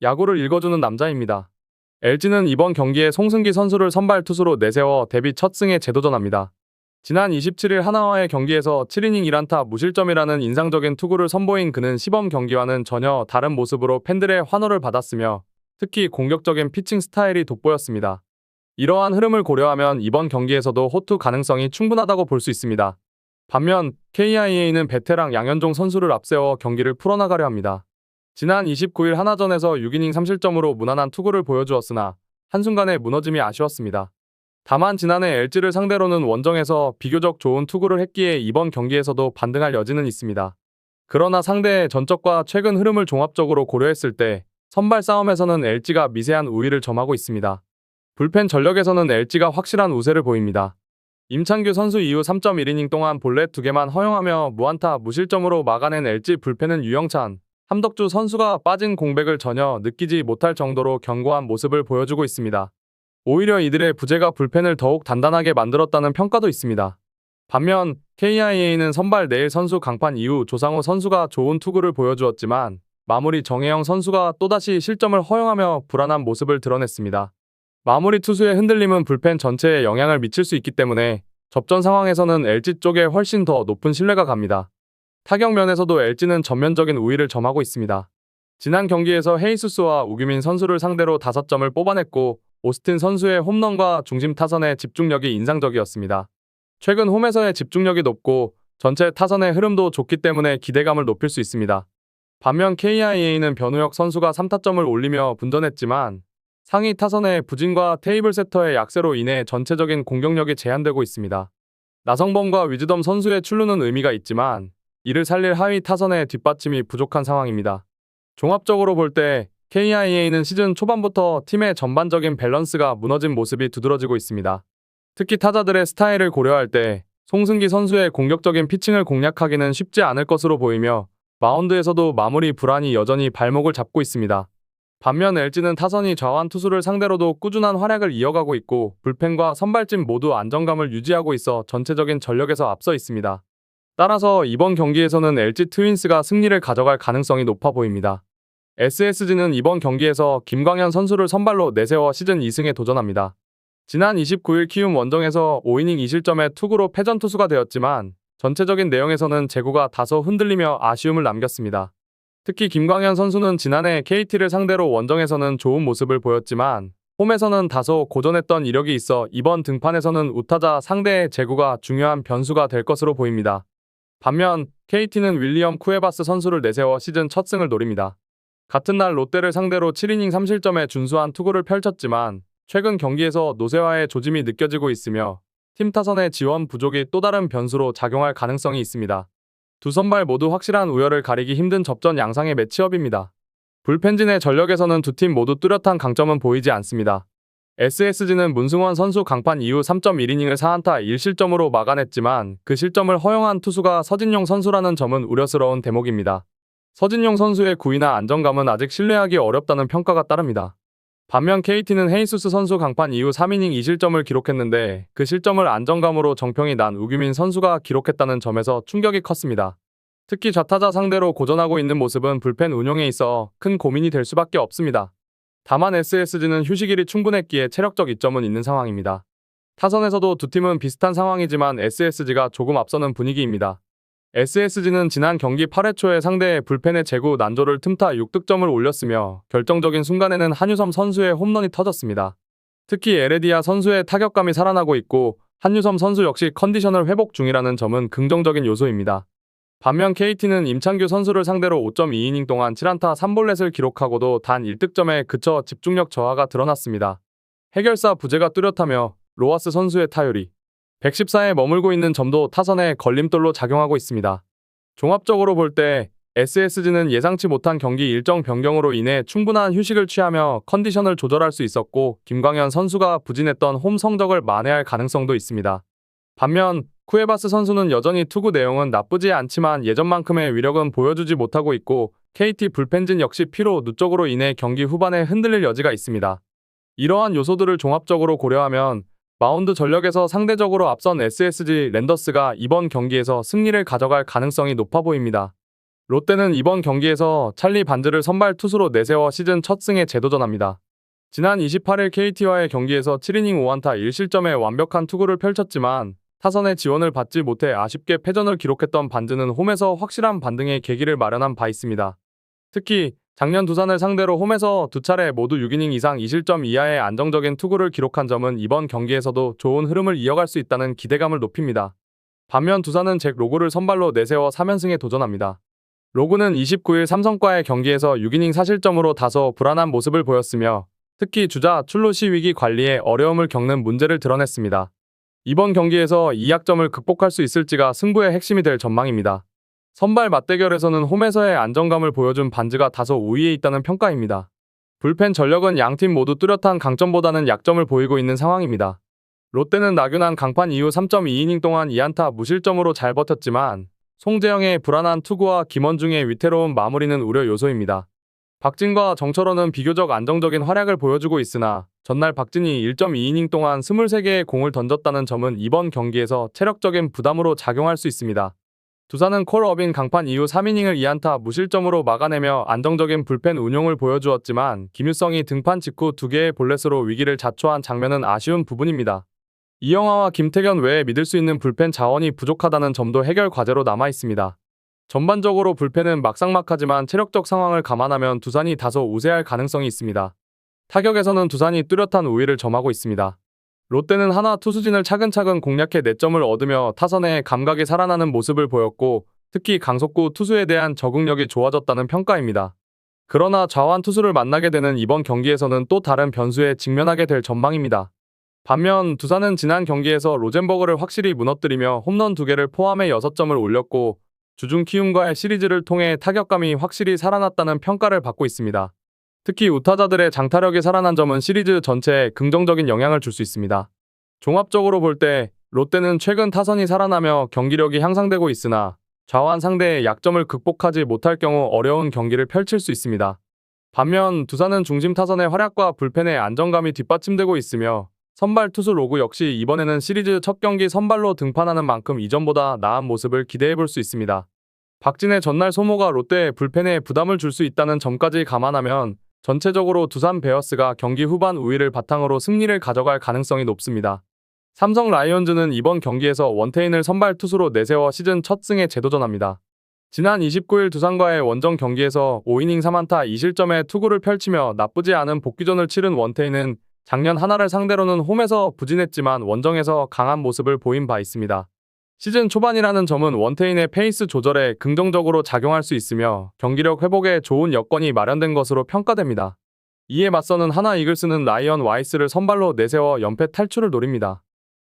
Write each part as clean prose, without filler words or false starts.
야구를 읽어주는 남자입니다. LG는 이번 경기에 송승기 선수를 선발 투수로 내세워 데뷔 첫 승에 재도전합니다. 지난 27일 하나와의 경기에서 7이닝 1안타 무실점이라는 인상적인 투구를 선보인 그는 시범 경기와는 전혀 다른 모습으로 팬들의 환호를 받았으며 특히 공격적인 피칭 스타일이 돋보였습니다. 이러한 흐름을 고려하면 이번 경기에서도 호투 가능성이 충분하다고 볼 수 있습니다. 반면 KIA는 베테랑 양현종 선수를 앞세워 경기를 풀어나가려 합니다. 지난 29일 하나전에서 6이닝 3실점으로 무난한 투구를 보여주었으나 한순간의 무너짐이 아쉬웠습니다. 다만 지난해 LG를 상대로는 원정에서 비교적 좋은 투구를 했기에 이번 경기에서도 반등할 여지는 있습니다. 그러나 상대의 전적과 최근 흐름을 종합적으로 고려했을 때 선발 싸움에서는 LG가 미세한 우위를 점하고 있습니다. 불펜 전력에서는 LG가 확실한 우세를 보입니다. 임창규 선수 이후 3.1이닝 동안 볼넷 2개만 허용하며 무안타 무실점으로 막아낸 LG 불펜은 유영찬, 함덕주 선수가 빠진 공백을 전혀 느끼지 못할 정도로 견고한 모습을 보여주고 있습니다. 오히려 이들의 부재가 불펜을 더욱 단단하게 만들었다는 평가도 있습니다. 반면 KIA는 선발 내일 선수 강판 이후 조상우 선수가 좋은 투구를 보여주었지만 마무리 정혜영 선수가 또다시 실점을 허용하며 불안한 모습을 드러냈습니다. 마무리 투수의 흔들림은 불펜 전체에 영향을 미칠 수 있기 때문에 접전 상황에서는 LG 쪽에 훨씬 더 높은 신뢰가 갑니다. 타격 면에서도 LG는 전면적인 우위를 점하고 있습니다. 지난 경기에서 헤이수스와 우규민 선수를 상대로 5점을 뽑아냈고 오스틴 선수의 홈런과 중심 타선의 집중력이 인상적이었습니다. 최근 홈에서의 집중력이 높고 전체 타선의 흐름도 좋기 때문에 기대감을 높일 수 있습니다. 반면 KIA는 변우혁 선수가 3타점을 올리며 분전했지만 상위 타선의 부진과 테이블 세터의 약세로 인해 전체적인 공격력이 제한되고 있습니다. 나성범과 위즈덤 선수의 출루는 의미가 있지만 이를 살릴 하위 타선의 뒷받침이 부족한 상황입니다. 종합적으로 볼 때 KIA는 시즌 초반부터 팀의 전반적인 밸런스가 무너진 모습이 두드러지고 있습니다. 특히 타자들의 스타일을 고려할 때 송승기 선수의 공격적인 피칭을 공략하기는 쉽지 않을 것으로 보이며 마운드에서도 마무리 불안이 여전히 발목을 잡고 있습니다. 반면 LG는 타선이 좌완 투수를 상대로도 꾸준한 활약을 이어가고 있고 불펜과 선발진 모두 안정감을 유지하고 있어 전체적인 전력에서 앞서 있습니다. 따라서 이번 경기에서는 LG 트윈스가 승리를 가져갈 가능성이 높아 보입니다. SSG는 이번 경기에서 김광현 선수를 선발로 내세워 시즌 2승에 도전합니다. 지난 29일 키움 원정에서 5이닝 2실점의 투구로 패전 투수가 되었지만 전체적인 내용에서는 제구가 다소 흔들리며 아쉬움을 남겼습니다. 특히 김광현 선수는 지난해 KT를 상대로 원정에서는 좋은 모습을 보였지만 홈에서는 다소 고전했던 이력이 있어 이번 등판에서는 우타자 상대의 제구가 중요한 변수가 될 것으로 보입니다. 반면 KT는 윌리엄 쿠에바스 선수를 내세워 시즌 첫 승을 노립니다. 같은 날 롯데를 상대로 7이닝 3실점의 준수한 투구를 펼쳤지만 최근 경기에서 노세화의 조짐이 느껴지고 있으며 팀 타선의 지원 부족이 또 다른 변수로 작용할 가능성이 있습니다. 두 선발 모두 확실한 우열을 가리기 힘든 접전 양상의 매치업입니다. 불펜진의 전력에서는 두 팀 모두 뚜렷한 강점은 보이지 않습니다. SSG는 문승원 선수 강판 이후 3.1이닝을 4안타 1실점으로 막아냈지만 그 실점을 허용한 투수가 서진용 선수라는 점은 우려스러운 대목입니다. 서진용 선수의 구위나 안정감은 아직 신뢰하기 어렵다는 평가가 따릅니다. 반면 KT는 헤이수스 선수 강판 이후 3이닝 2실점을 기록했는데 그 실점을 안정감으로 정평이 난 우규민 선수가 기록했다는 점에서 충격이 컸습니다. 특히 좌타자 상대로 고전하고 있는 모습은 불펜 운용에 있어 큰 고민이 될 수밖에 없습니다. 다만 SSG는 휴식일이 충분했기에 체력적 이점은 있는 상황입니다. 타선에서도 두 팀은 비슷한 상황이지만 SSG가 조금 앞서는 분위기입니다. SSG는 지난 경기 8회 초에 상대의 불펜의 제구 난조를 틈타 6득점을 올렸으며 결정적인 순간에는 한유섬 선수의 홈런이 터졌습니다. 특히 에레디아 선수의 타격감이 살아나고 있고 한유섬 선수 역시 컨디션을 회복 중이라는 점은 긍정적인 요소입니다. 반면 KT는 임창규 선수를 상대로 5.2이닝 동안 7안타 3볼넷을 기록하고도 단 1득점에 그쳐 집중력 저하가 드러났습니다. 해결사 부재가 뚜렷하며 로하스 선수의 타율이 114에 머물고 있는 점도 타선의 걸림돌로 작용하고 있습니다. 종합적으로 볼 때 SSG는 예상치 못한 경기 일정 변경으로 인해 충분한 휴식을 취하며 컨디션을 조절할 수 있었고 김광현 선수가 부진했던 홈 성적을 만회할 가능성도 있습니다. 반면 쿠에바스 선수는 여전히 투구 내용은 나쁘지 않지만 예전만큼의 위력은 보여주지 못하고 있고 KT 불펜진 역시 피로 누적으로 인해 경기 후반에 흔들릴 여지가 있습니다. 이러한 요소들을 종합적으로 고려하면 마운드 전력에서 상대적으로 앞선 SSG 랜더스가 이번 경기에서 승리를 가져갈 가능성이 높아 보입니다. 롯데는 이번 경기에서 찰리 반즈를 선발 투수로 내세워 시즌 첫 승에 재도전합니다. 지난 28일 KT와의 경기에서 7이닝 5안타 1실점의 완벽한 투구를 펼쳤지만 타선의 지원을 받지 못해 아쉽게 패전을 기록했던 반즈는 홈에서 확실한 반등의 계기를 마련한 바 있습니다. 특히 작년 두산을 상대로 홈에서 두 차례 모두 6이닝 이상 2실점 이하의 안정적인 투구를 기록한 점은 이번 경기에서도 좋은 흐름을 이어갈 수 있다는 기대감을 높입니다. 반면 두산은 잭 로그를 선발로 내세워 3연승에 도전합니다. 로그는 29일 삼성과의 경기에서 6이닝 4실점으로 다소 불안한 모습을 보였으며 특히 주자 출루시 위기 관리에 어려움을 겪는 문제를 드러냈습니다. 이번 경기에서 이 약점을 극복할 수 있을지가 승부의 핵심이 될 전망입니다. 선발 맞대결에서는 홈에서의 안정감을 보여준 반즈가 다소 우위에 있다는 평가입니다. 불펜 전력은 양팀 모두 뚜렷한 강점보다는 약점을 보이고 있는 상황입니다. 롯데는 나균한 강판 이후 3.2이닝 동안 2안타 무실점으로 잘 버텼지만 송재영의 불안한 투구와 김원중의 위태로운 마무리는 우려 요소입니다. 박진과 정철원은 비교적 안정적인 활약을 보여주고 있으나 전날 박진이 1.2이닝 동안 23개의 공을 던졌다는 점은 이번 경기에서 체력적인 부담으로 작용할 수 있습니다. 두산은 콜 어빈 강판 이후 3이닝을 2안타 무실점으로 막아내며 안정적인 불펜 운용을 보여주었지만 김유성이 등판 직후 2개의 볼넷으로 위기를 자초한 장면은 아쉬운 부분입니다. 이영하와 김태견 외에 믿을 수 있는 불펜 자원이 부족하다는 점도 해결 과제로 남아 있습니다. 전반적으로 불펜은 막상막하지만 체력적 상황을 감안하면 두산이 다소 우세할 가능성이 있습니다. 타격에서는 두산이 뚜렷한 우위를 점하고 있습니다. 롯데는 하나 투수진을 차근차근 공략해 4점을 얻으며 타선의 감각이 살아나는 모습을 보였고 특히 강속구 투수에 대한 적응력이 좋아졌다는 평가입니다. 그러나 좌완 투수를 만나게 되는 이번 경기에서는 또 다른 변수에 직면하게 될 전망입니다. 반면 두산은 지난 경기에서 로젠버그를 확실히 무너뜨리며 홈런 2개를 포함해 6점을 올렸고 주중 키움과의 시리즈를 통해 타격감이 확실히 살아났다는 평가를 받고 있습니다. 특히 우타자들의 장타력이 살아난 점은 시리즈 전체에 긍정적인 영향을 줄 수 있습니다. 종합적으로 볼 때 롯데는 최근 타선이 살아나며 경기력이 향상되고 있으나 좌완 상대의 약점을 극복하지 못할 경우 어려운 경기를 펼칠 수 있습니다. 반면 두산은 중심 타선의 활약과 불펜의 안정감이 뒷받침되고 있으며 선발 투수 로그 역시 이번에는 시리즈 첫 경기 선발로 등판하는 만큼 이전보다 나은 모습을 기대해볼 수 있습니다. 박진의 전날 소모가 롯데의 불펜에 부담을 줄 수 있다는 점까지 감안하면 전체적으로 두산 베어스가 경기 후반 우위를 바탕으로 승리를 가져갈 가능성이 높습니다. 삼성 라이온즈는 이번 경기에서 원태인을 선발 투수로 내세워 시즌 첫 승에 재도전합니다. 지난 29일 두산과의 원정 경기에서 5이닝 3안타 2실점의 투구를 펼치며 나쁘지 않은 복귀전을 치른 원태인은 작년 하나를 상대로는 홈에서 부진했지만 원정에서 강한 모습을 보인 바 있습니다. 시즌 초반이라는 점은 원태인의 페이스 조절에 긍정적으로 작용할 수 있으며 경기력 회복에 좋은 여건이 마련된 것으로 평가됩니다. 이에 맞서는 하나 이글스는 라이언 와이스를 선발로 내세워 연패 탈출을 노립니다.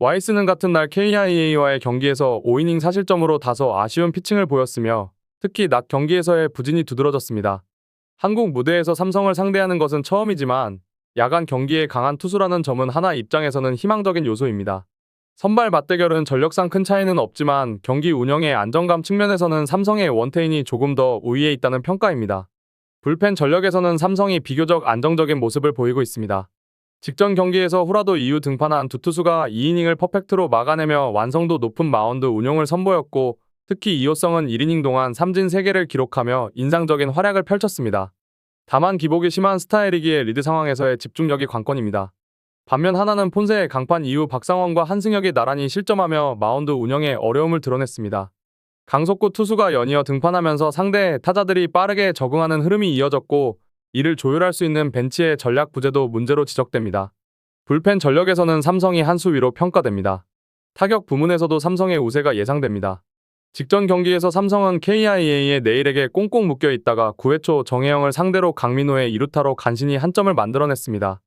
와이스는 같은 날 KIA와의 경기에서 5이닝 4실점으로 다소 아쉬운 피칭을 보였으며 특히 낮 경기에서의 부진이 두드러졌습니다. 한국 무대에서 삼성을 상대하는 것은 처음이지만 야간 경기에 강한 투수라는 점은 하나 입장에서는 희망적인 요소입니다. 선발 맞대결은 전력상 큰 차이는 없지만 경기 운영의 안정감 측면에서는 삼성의 원태인이 조금 더 우위에 있다는 평가입니다. 불펜 전력에서는 삼성이 비교적 안정적인 모습을 보이고 있습니다. 직전 경기에서 후라도 이후 등판한 두 투수가 2이닝을 퍼펙트로 막아내며 완성도 높은 마운드 운용을 선보였고 특히 이호성은 1이닝 동안 삼진 3개를 기록하며 인상적인 활약을 펼쳤습니다. 다만 기복이 심한 스타일이기에 리드 상황에서의 집중력이 관건입니다. 반면 하나는 폰세의 강판 이후 박상원과 한승혁이 나란히 실점하며 마운드 운영에 어려움을 드러냈습니다. 강속구 투수가 연이어 등판하면서 상대 타자들이 빠르게 적응하는 흐름이 이어졌고 이를 조율할 수 있는 벤치의 전략 부재도 문제로 지적됩니다. 불펜 전력에서는 삼성이 한 수 위로 평가됩니다. 타격 부문에서도 삼성의 우세가 예상됩니다. 직전 경기에서 삼성은 KIA의 내일에게 꽁꽁 묶여 있다가 9회 초 정혜영을 상대로 강민호의 2루타로 간신히 한 점을 만들어냈습니다.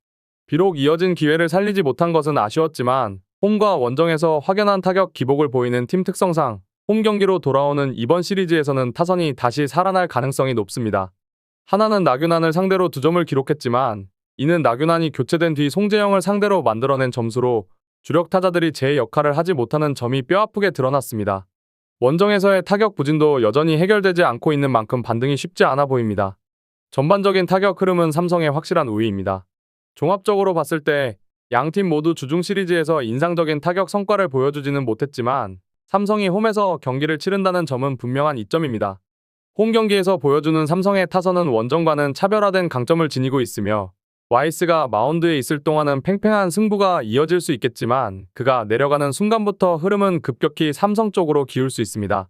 비록 이어진 기회를 살리지 못한 것은 아쉬웠지만 홈과 원정에서 확연한 타격 기복을 보이는 팀 특성상 홈 경기로 돌아오는 이번 시리즈에서는 타선이 다시 살아날 가능성이 높습니다. 하나는 나균환을 상대로 2점을 기록했지만 이는 나균환이 교체된 뒤 송재영을 상대로 만들어낸 점수로 주력 타자들이 제 역할을 하지 못하는 점이 뼈아프게 드러났습니다. 원정에서의 타격 부진도 여전히 해결되지 않고 있는 만큼 반등이 쉽지 않아 보입니다. 전반적인 타격 흐름은 삼성의 확실한 우위입니다. 종합적으로 봤을 때 양팀 모두 주중 시리즈에서 인상적인 타격 성과를 보여주지는 못했지만 삼성이 홈에서 경기를 치른다는 점은 분명한 이점입니다. 홈 경기에서 보여주는 삼성의 타선은 원정과는 차별화된 강점을 지니고 있으며 와이스가 마운드에 있을 동안은 팽팽한 승부가 이어질 수 있겠지만 그가 내려가는 순간부터 흐름은 급격히 삼성 쪽으로 기울 수 있습니다.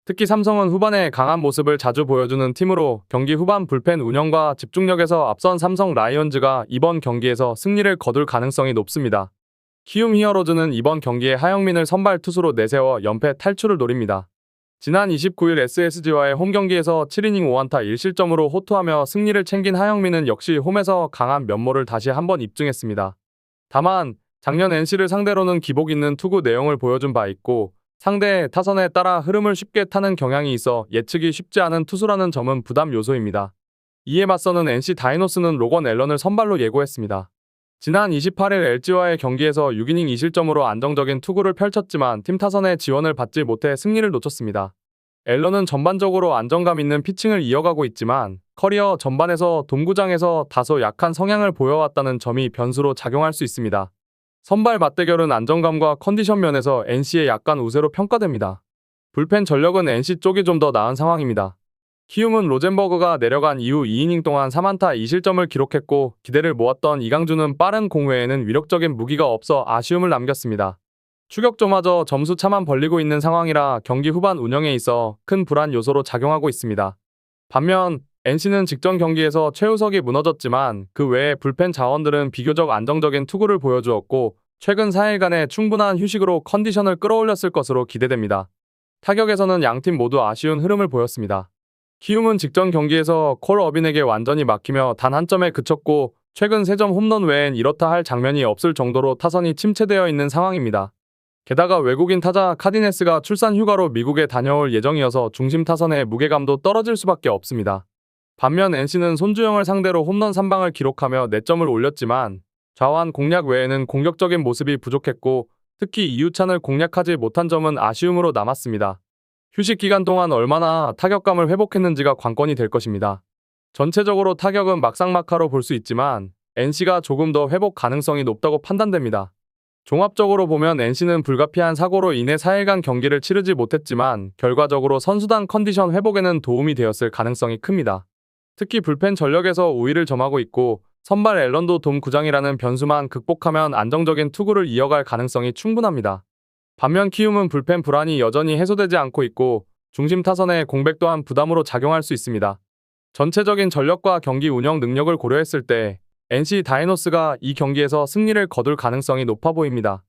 특히 삼성은 후반에 강한 모습을 자주 보여주는 팀으로 경기 후반 불펜 운영과 집중력에서 앞선 삼성 라이온즈가 이번 경기에서 승리를 거둘 가능성이 높습니다. 키움 히어로즈는 이번 경기에 하영민을 선발 투수로 내세워 연패 탈출을 노립니다. 지난 29일 SSG와의 홈 경기에서 7이닝 5안타 1실점으로 호투하며 승리를 챙긴 하영민은 역시 홈에서 강한 면모를 다시 한번 입증했습니다. 다만 작년 NC를 상대로는 기복 있는 투구 내용을 보여준 바 있고 상대의 타선에 따라 흐름을 쉽게 타는 경향이 있어 예측이 쉽지 않은 투수라는 점은 부담 요소입니다. 이에 맞서는 NC 다이노스는 로건 앨런을 선발로 예고했습니다. 지난 28일 LG와의 경기에서 6이닝 2실점으로 안정적인 투구를 펼쳤지만 팀 타선의 지원을 받지 못해 승리를 놓쳤습니다. 앨런은 전반적으로 안정감 있는 피칭을 이어가고 있지만 커리어 전반에서 돔구장에서 다소 약한 성향을 보여왔다는 점이 변수로 작용할 수 있습니다. 선발 맞대결은 안정감과 컨디션 면에서 NC의 약간 우세로 평가됩니다. 불펜 전력은 NC 쪽이 좀 더 나은 상황입니다. 키움은 로젠버그가 내려간 이후 2이닝 동안 3안타 2실점을 기록했고 기대를 모았던 이강주는 빠른 공 외에는 위력적인 무기가 없어 아쉬움을 남겼습니다. 추격조마저 점수 차만 벌리고 있는 상황이라 경기 후반 운영에 있어 큰 불안 요소로 작용하고 있습니다. 반면 NC는 직전 경기에서 최우석이 무너졌지만 그 외에 불펜 자원들은 비교적 안정적인 투구를 보여주었고 최근 4일간의 충분한 휴식으로 컨디션을 끌어올렸을 것으로 기대됩니다. 타격에서는 양팀 모두 아쉬운 흐름을 보였습니다. 키움은 직전 경기에서 콜 어빈에게 완전히 막히며 단 한 점에 그쳤고 최근 3점 홈런 외엔 이렇다 할 장면이 없을 정도로 타선이 침체되어 있는 상황입니다. 게다가 외국인 타자 카디네스가 출산 휴가로 미국에 다녀올 예정이어서 중심 타선의 무게감도 떨어질 수밖에 없습니다. 반면 NC는 손주영을 상대로 홈런 3방을 기록하며 4점을 올렸지만 좌완 공략 외에는 공격적인 모습이 부족했고 특히 이유찬을 공략하지 못한 점은 아쉬움으로 남았습니다. 휴식 기간 동안 얼마나 타격감을 회복했는지가 관건이 될 것입니다. 전체적으로 타격은 막상막하로 볼 수 있지만 NC가 조금 더 회복 가능성이 높다고 판단됩니다. 종합적으로 보면 NC는 불가피한 사고로 인해 4일간 경기를 치르지 못했지만 결과적으로 선수단 컨디션 회복에는 도움이 되었을 가능성이 큽니다. 특히 불펜 전력에서 우위를 점하고 있고 선발 앨런도 돔구장이라는 변수만 극복하면 안정적인 투구를 이어갈 가능성이 충분합니다. 반면 키움은 불펜 불안이 여전히 해소되지 않고 있고 중심 타선의 공백 또한 부담으로 작용할 수 있습니다. 전체적인 전력과 경기 운영 능력을 고려했을 때 NC 다이노스가 이 경기에서 승리를 거둘 가능성이 높아 보입니다.